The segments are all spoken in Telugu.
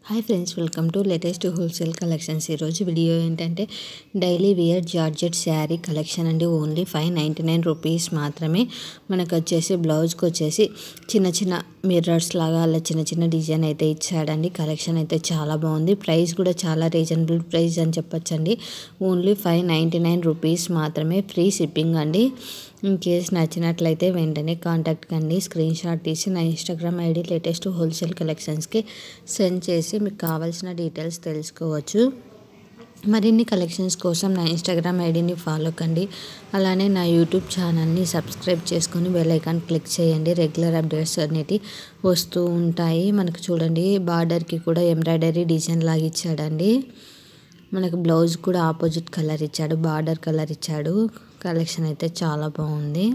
Hi friends, welcome to latest wholesale collections. ఈరోజు వీడియో ఏంటంటే daily wear georgette saree collection అండి. ఓన్లీ 599 రూపీస్ మాత్రమే. మనకు వచ్చేసి బ్లౌజ్కి వచ్చేసి చిన్న చిన్న మిర్రర్స్ లాగా అలా చిన్న చిన్న డిజైన్ అయితే ఇచ్చాడండి. కలెక్షన్ అయితే చాలా బాగుంది. ప్రైస్ కూడా చాలా రీజనబుల్ ప్రైస్ అని చెప్పొచ్చండి. ఓన్లీ 599 రూపీస్ మాత్రమే. ఫ్రీ షిప్పింగ్ అండి. ఇన్ కేస్ నచ్చినట్లయితే వెంటనే కాంటాక్ట్ కండి. స్క్రీన్ షాట్ తీసి నా ఇన్స్టాగ్రామ్ ఐడి లేటెస్ట్ హోల్సేల్ కలెక్షన్స్కి సెండ్ చేసి మీకు కావాల్సిన డీటెయిల్స్ తెలుసుకోవచ్చు. మరిన్ని కలెక్షన్స్ కోసం నా ఇన్స్టాగ్రామ్ ఐడిని ఫాలో కండి. అలానే నా యూట్యూబ్ ఛానల్ని సబ్స్క్రైబ్ చేసుకొని బెల్ ఐకాన్ క్లిక్ చేయండి. రెగ్యులర్ అప్డేట్స్ అనేవి వస్తూ ఉంటాయి. మనకు చూడండి, బార్డర్కి కూడా ఎంబ్రాయిడరీ డిజైన్ లాగా ఇచ్చాడండి. మనకు బ్లౌజ్ కూడా ఆపోజిట్ కలర్ ఇచ్చాడు, బార్డర్ కలర్ ఇచ్చాడు. కలెక్షన్ అయితే చాలా బాగుంది.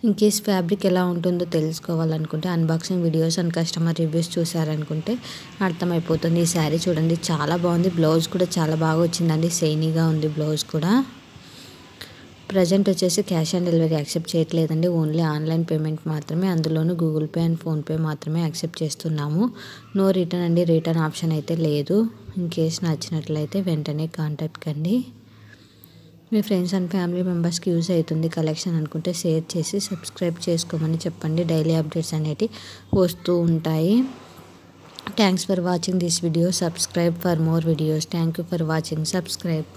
ఇన్ కేస్ ఫ్యాబ్రిక్ ఎలా ఉంటుందో తెలుసుకోవాలనుకుంటే unboxing videos and customer reviews చూసారనుకుంటే అర్థమైపోతుంది. ఈ శారీ చూడండి, చాలా బాగుంది. బ్లౌజ్ కూడా చాలా బాగా వచ్చిందండి. షైనీగా ఉంది బ్లౌజ్ కూడా. ప్రజెంట్ వచ్చేసి క్యాష్ ఆన్ డెలివరీ యాక్సెప్ట్ చేయట్లేదండి. ఓన్లీ ఆన్లైన్ పేమెంట్ మాత్రమే. అందులోనూ గూగుల్ పే అండ్ ఫోన్పే మాత్రమే యాక్సెప్ట్ చేస్తున్నాము. నో రిటర్న్ అండి. రిటర్న్ ఆప్షన్ అయితే లేదు. ఇన్ కేస్ నచ్చినట్లయితే వెంటనే కాంటాక్ట్ కండి. మీ ఫ్రెండ్స్ అండ్ ఫ్యామిలీ మెంబర్స్కి యూజ్ అవుతుంది కలెక్షన్ అనుకుంటే షేర్ చేసి సబ్స్క్రైబ్ చేసుకోమని చెప్పండి. డైలీ అప్డేట్స్ అనేవి వస్తూ ఉంటాయి. Thanks for watching this video. Subscribe for more videos. Thank you for watching. Subscribe.